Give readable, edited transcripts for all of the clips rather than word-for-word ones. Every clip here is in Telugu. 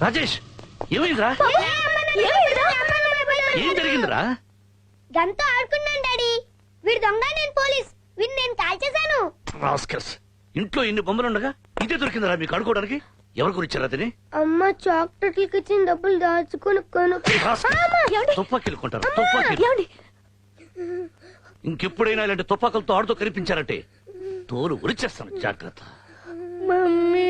రాజేష్ ఏమైందిరా? ఏం జరిగిందిరా? గంతో ఆడుకున్నాను డాడీ. వీడు దొంగ, నేను పోలీస్. వీడిని నేను కాల్ చేశాను. రాస్కల్స్, ఇంట్లో ఇన్ని బొమ్మలుండగా ఇదే దొరికిందిరా మీకు ఆడుకోవడానికి? ఎవరు గురించారా తిని? అమ్మ చాక్లెట్లకి ఇచ్చిన డబ్బులు దాచుకుని తుపాకీలు కొంటారు, తుపాకీలు. ఇంకెప్పుడైనా ఇలాంటి తుపాకులతో ఆడుతూ కనిపించారంటే తోలు ఉరిచేస్తాను, జాగ్రత్త. మమ్మీ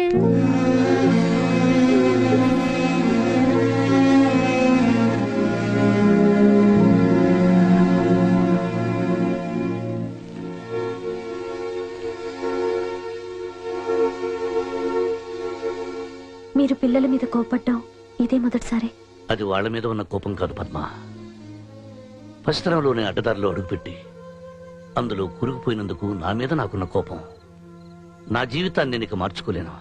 మీరు పిల్లల మీద కోపడ్డం ఇదే మొదటిసారి? అది వాళ్ళ మీద ఉన్న కోపం కాదు పద్మ. పసితనంలోనే అడ్డదారిలో అడుగుపెట్టి అందులో కురుగుపోయినందుకు నా మీద నాకున్న కోపం. నా జీవితాన్ని నేను ఇక మార్చుకోలేను.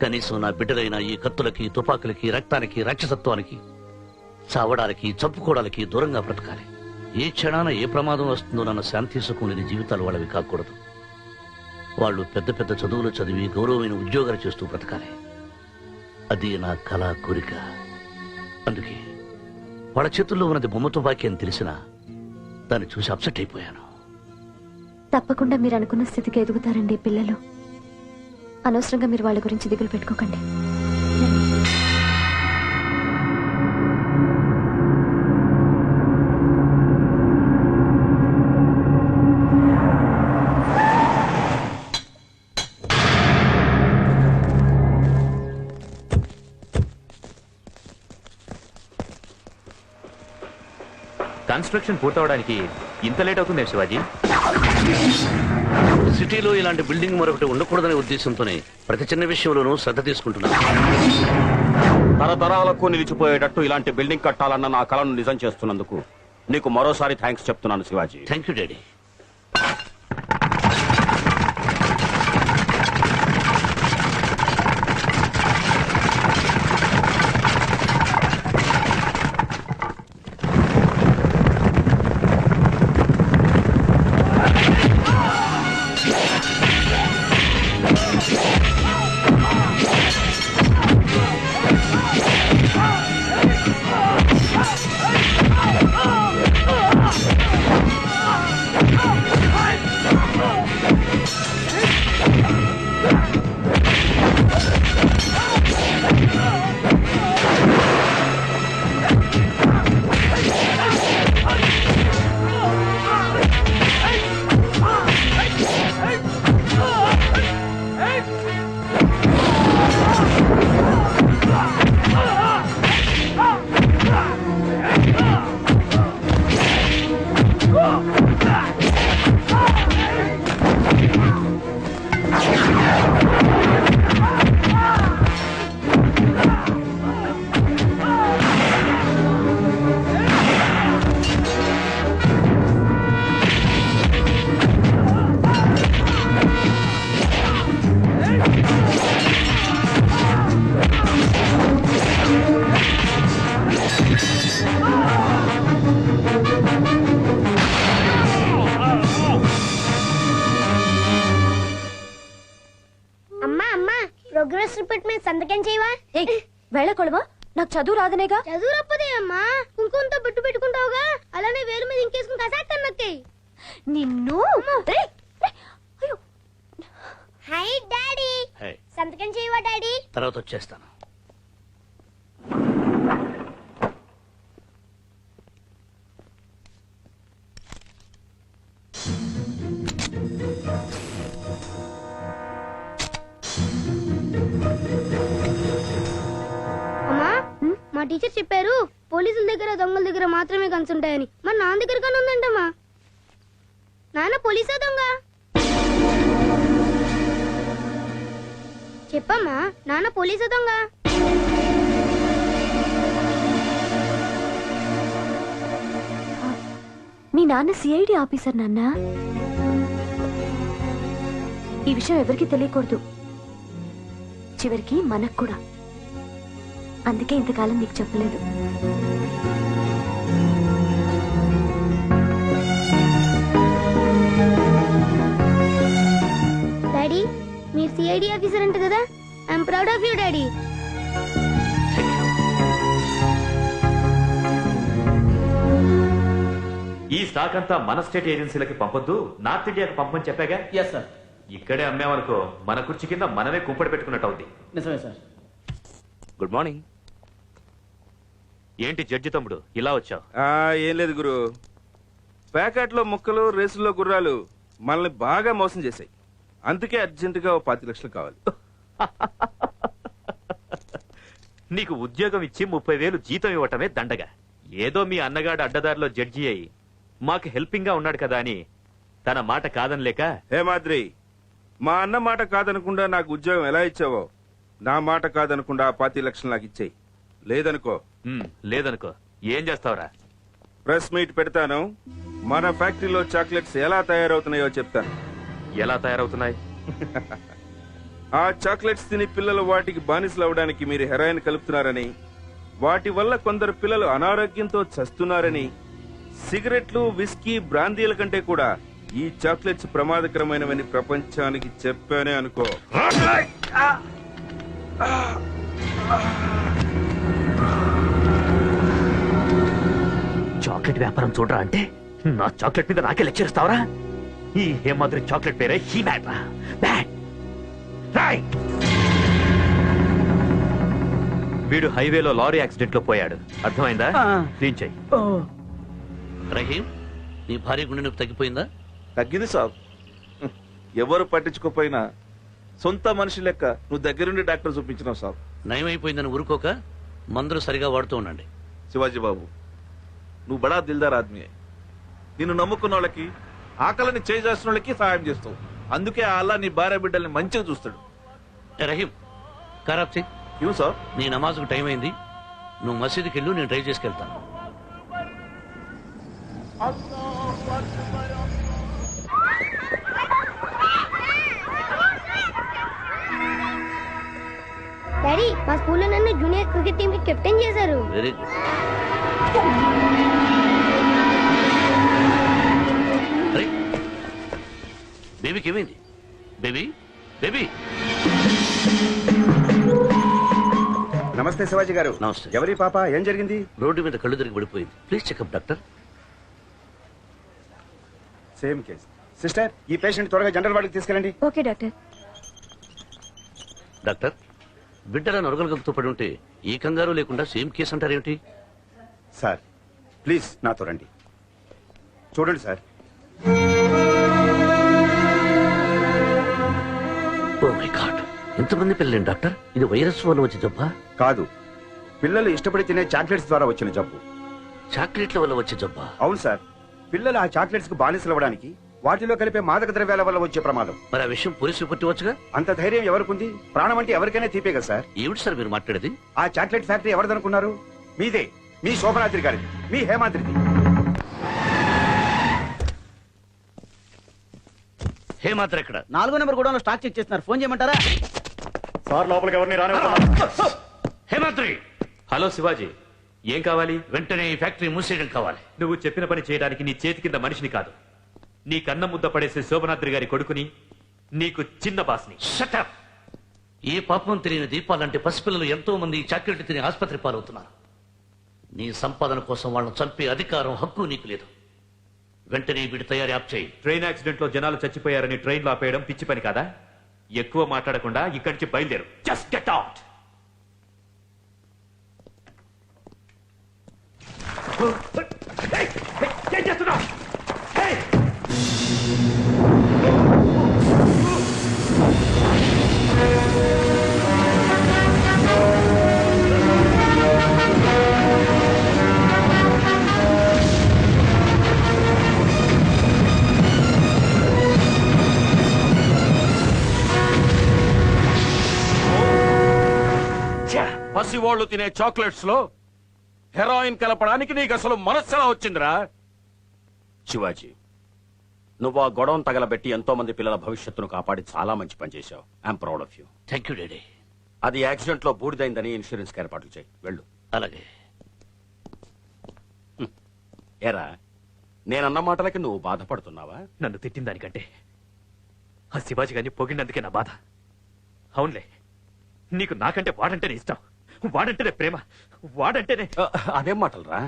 కనీసం నా బిడ్డలైన ఈ కత్తులకి, తుపాకులకి, రక్తానికి, రాక్షసత్వానికి, చావడానికి, చంపుకోవడానికి దూరంగా బ్రతకాలి. ఏ క్షణాన ఏ ప్రమాదం వస్తుందో నన్న శాంతి సుఖం లేని జీవితాలు వాళ్ళవి కాకూడదు. వాళ్ళు పెద్ద పెద్ద చదువులు చదివి గౌరవమైన ఉద్యోగాలు చేస్తూ బ్రతకాలి. అది నా కళ, కోరిక. అందుకే వాళ్ళ చేతుల్లో ఉన్నది బొమ్మ తుపాకీ అని తెలిసినా దాన్ని చూసి అప్సెట్ అయిపోయాను. తప్పకుండా మీరు అనుకున్న స్థితికి ఎదుగుతారండి పిల్లలు. అనవసరంగా మీరు వాళ్ళ గురించి దిగులు పెట్టుకోకండి. కన్స్ట్రక్షన్ పూర్తవడానికి ఇంత లేట్ అవుతుంది శివాజీ? సిటీలో ఇలాంటి బిల్డింగ్ మరొకటి ఉండకూడదనే ఉద్దేశంతోనే ప్రతి చిన్న విషయంలోనూ శ్రద్ధ తీసుకుంటున్నాను. తరతరాలకు నిలిచిపోయేటట్టు ఇలాంటి బిల్డింగ్ కట్టాలన్న నా కలను నిజం చేస్తున్నందుకు నీకు మరోసారి థ్యాంక్స్ చెప్తున్నాను Shivaji. Thank you daddy. Progress report మీద సంతకం చేయవా? వెళ్ళకూడవా? నాకు చదువు రాదనేగా. చదువు రప్పదే అమ్మా, కుంకుమంతో బొట్టు పెట్టుకుంటావుగా, అలానే వేలు మీద ఇంకేసుకుని కసాక్తాను నొక్కి. నిన్ను హై డాడీ, సంతకం చేయవా డాడీ? తర్వాత వచ్చేస్తాను. మా టీచర్ చెప్పారు పోలీసుల దగ్గర దొంగల దగ్గర మాత్రమే గన్స్ ఉంటాయని. మరి నాన్న దగ్గర కానీ ఉందంటమ్మా. నాన్న పోలీసా దొంగ? చెప్పమ్మా, నాన్న పోలీసా దొంగ? మీ నాన్న సిఐడి ఆఫీసర్ నాన్న. ఈ విషయం ఎవరికి తెలియకూడదు, చివరికి మనకు కూడా. అందుకే ఇంతకాలం నీకు చెప్పలేదు. డాడీ, మీరు సిఐడి ఆఫీసర్ అంట కదా. I'm proud of you daddy. ఈ స్టాక్ అంతా మన స్టేట్ ఏజెన్సీలకి పంపొద్దు, నార్త్ ఇండియాకి పంపమని చెప్పాగా. Yes sir. ఇక్కడే అమ్మామనుకో మన కుర్చీ కింద మనమే కుంపడి పెట్టుకున్నట్టు అవుద్ది. నిజమే సార్. Good morning. ఏంటి జడ్జి తమ్ముడు ఇలా వచ్చావు? ఏం లేదు గురు, ప్యాకెట్లో ముక్కలు రేసుల్లో గుర్రాలు మనల్ని బాగా మోసం చేశాయి. అందుకే అర్జెంటుగా 5 లక్షలు కావాలి. నీకు ఉద్యోగం ఇచ్చి 30,000 జీతం ఇవ్వటమే దండగా. ఏదో మీ అన్నగాడు అడ్డదారిలో జడ్జి అయి మాకు హెల్పింగ్ గా ఉన్నాడు కదా అని తన మాట కాదనిలేక. హే మాద్రి, మా అన్న మాట కాదనకుండా నాకు ఉద్యోగం ఎలా ఇచ్చావో నా మాట కాదనకుండా 5 లక్షలు నాకు ఇచ్చేయి. లేదనుకో లేదనుకో ఏం చేస్తావురా? ప్రెస్ మీట్ పెడతాను. మన ఫ్యాక్టరీలో చాక్లెట్స్ ఎలా తయారవుతున్నాయో చెప్తాను. ఎలా తయారవుతున్నాయి? ఆ చాక్లెట్స్ తిని పిల్లలు వాటికి బానిసలు అవడానికి మీరు హెరాయిన్ కలుపుతున్నారని, వాటి వల్ల కొందరు పిల్లలు అనారోగ్యంతో చస్తున్నారని, సిగరెట్లు, విస్కీ, బ్రాందీల కంటే కూడా ఈ చాక్లెట్స్ ప్రమాదకరమైనవని ప్రపంచానికి చెప్పానే అనుకో. చాక్లెట్ వ్యాపారం చూడరా అంటే నా చాక్లెట్ మీద నాకే లెక్చర్ ఇస్తావరా? ఈ హేమాద్రి చాక్లెట్ పేరే హీ మ్యాట్ రా. బ్యాడ్. రైట్. వీడు హైవేలో లారీ యాక్సిడెంట్ లో పోయాడు. అర్థమైందా? క్లీన్ చెయ్యి. రహీం, నీ భార్య గుండె నొప్పి తగ్గిపోయిందా? తగ్గింది సాబ్. ఎవరు పట్టించుకోపోయినా సొంత మనిషి లెక్క నువ్వు దగ్గరుండి డాక్టర్ చూపించినావు సాబ్. నయమైపోయిందని ఊరుకోక మందులు సరిగా వాడుతూ ఉండండి. శివాజీ బాబు, నువ్వు బడా దిల్దార్ ఆద్మీ. నిన్ను నమ్ముకున్న వాళ్ళకి, ఆకలిని చేసిన వాళ్ళకి సహాయం చేస్తావు. అందుకే ఆ అల్లా నీ భార్య బిడ్డల్ని మంచిగా చూస్తాడు. రహీం, ఖరాబ్ సింగ్, ఇవ్వు సార్. నీ నమాజ్కు టైం అయింది. నువ్వు మసీదుకి వెళ్ళు, నేను డ్రైవ్ చేసుకెళ్తాను. డాడీ, మా స్కూల్లో నన్ను జూనియర్ క్రికెట్ టీం కి కెప్టెన్ చేశారు. Very good. బేబీకి ఏమైంది? Baby, baby. నమస్తే శివాజీ గారు. నమస్తే. ఎవరి పాప? ఏం జరిగింది? రోడ్డు మీద కళ్ళు తిరిగి పడిపోయింది. Please checkup doctor. Same case. Sister, ఈ పేషెంట్ త్వరగా జనరల్ వార్డుకి తీసుకెళ్ళండి. Okay doctor. డాక్టర్, బిడ్డల నొరగలగలతో పడి ఉంటే ఈ కంగారు లేకుండా సేమ్ కేసు అంటారేమిటి? సార్ ప్లీజ్ నాతో రండి. చూడండి సార్. ఓ మై గాడ్, ఇంతమంది పిల్లలేండి డాక్టర్? ఇది వైరస్ వల్ల వచ్చే జబ్బా? కాదు, పిల్లలు ఇష్టపడి తినే చాక్లెట్స్ ద్వారా వచ్చిన జబ్బు. చాక్లెట్ల వల్ల వచ్చే జబ్బా? అవును సార్. పిల్లలు ఆ చాక్లెట్స్ కు బానిసలు అవ్వడానికి వాటిలో కలిపే మాదక ద్రవ్యాల వల్ల వచ్చే ప్రమాదం. మరి ఆ విషయం పోలీసు రిపోర్ట్ ఇవ్వచ్చుగా? అంత ధైర్యం ఎవరికుంది? ప్రాణం అంటే ఎవరికైనా తీపే కదా సార్. ఏమిటి సార్ మీరు మాట్లాడేది? ఆ చాక్లెట్ ఫ్యాక్టరీ ఎవరిదనుకున్నారు? మీదే. మీ శోభనాద్రి గారిది, మీ హేమాద్రిది. హేమాద్రి ఎక్కడ? 4వ నెంబర్ కూడా స్టాక్ చెక్ చేస్తున్నారు. ఫోన్ చేయమంటారా? సార్ లోపలికి ఎవరిని రానివ్వకుండా. హేమాద్రి. హలో శివాజీ, ఏం కావాలి? వెంటనే ఈ ఫ్యాక్టరీ మూసేయడం కావాలి. నువ్వు చెప్పిన పని చేయడానికి నీ చేతి కింద మనిషిని కాదు, నీ కన్న ముద్ద పడేసే శోభనాద్రి గారి కొడుకుని, నీకు చిన్న బాస్ని. Shut up! ఏ పాపం తెలియని దీపాలంటే పసిపిల్లలు ఎంతో మంది ఈ చాక్లెట్ తిని ఆసుపత్రి పాలవుతున్నారు. నీ సంపాదన కోసం వాళ్ళని చంపే అధికారం, హక్కు నీకు లేదు. వెంటనే వీడి తయారీ ఆప్ చేయి. ట్రైన్ యాక్సిడెంట్ లో జనాలు చచ్చిపోయారని ట్రైన్ లో ఆపేయడం పిచ్చి పని కాదా? ఎక్కువ మాట్లాడకుండా ఇక్కడి నుంచి బయలుదేరు. Just get out. ఏం చేస్తున్నావు? పసివాళ్లు తినే చాక్లెట్స్ లో హెరాయిన్ కలపడానికి నీకు అసలు మనస్సెలా వచ్చిందిరా? శివాజీ, నువ్వు ఆ గొడవను తగలబెట్టి ఎంతో మంది పిల్లల భవిష్యత్తును కాపాడి చాలా మంచి పని చేశావు. I'm proud of you. Thank you daddy. అది యాక్సిడెంట్ లో బూడిదైందని ఇన్సూరెన్స్ ఏర్పాట్లు చేయి. వెళ్ళు. అలాగే. ఏరా, నేనన్న మాటలకి నువ్వు బాధపడుతున్నావా? నన్ను తిట్టిన దానికంటే ఆ శివాజీ గారిని పొగిడినందుకే నా బాధ. అవునులే, నీకు నాకంటే వాడంటేనే ఇష్టం, వాడంటేనే ప్రేమ, వాడంటేనే అదేం మాటలరా?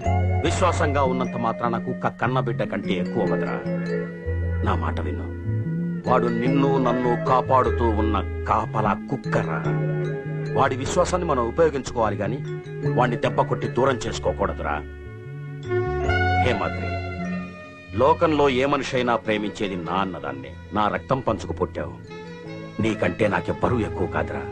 విశ్వాసంగా ఉన్నంత మాత్రాన కుక్క కన్న బిడ్డ కంటే ఎక్కువ వదరా. నా మాట విను. వాడు నిన్ను నన్ను కాపాడుతూ ఉన్న కాపలా కుక్కరా. వాడి విశ్వాసాన్ని మనం ఉపయోగించుకోవాలి గాని వాడిని దెబ్బ కొట్టి దూరం చేసుకోకూడదురా. హేమాద్రి, లోకంలో ఏ మనిషి అయినా ప్రేమించేది నా అన్నదాన్నే. నా రక్తం పంచుకు పుట్టావు, నీకంటే నాకెవ్వరూ ఎక్కువ కాదురా.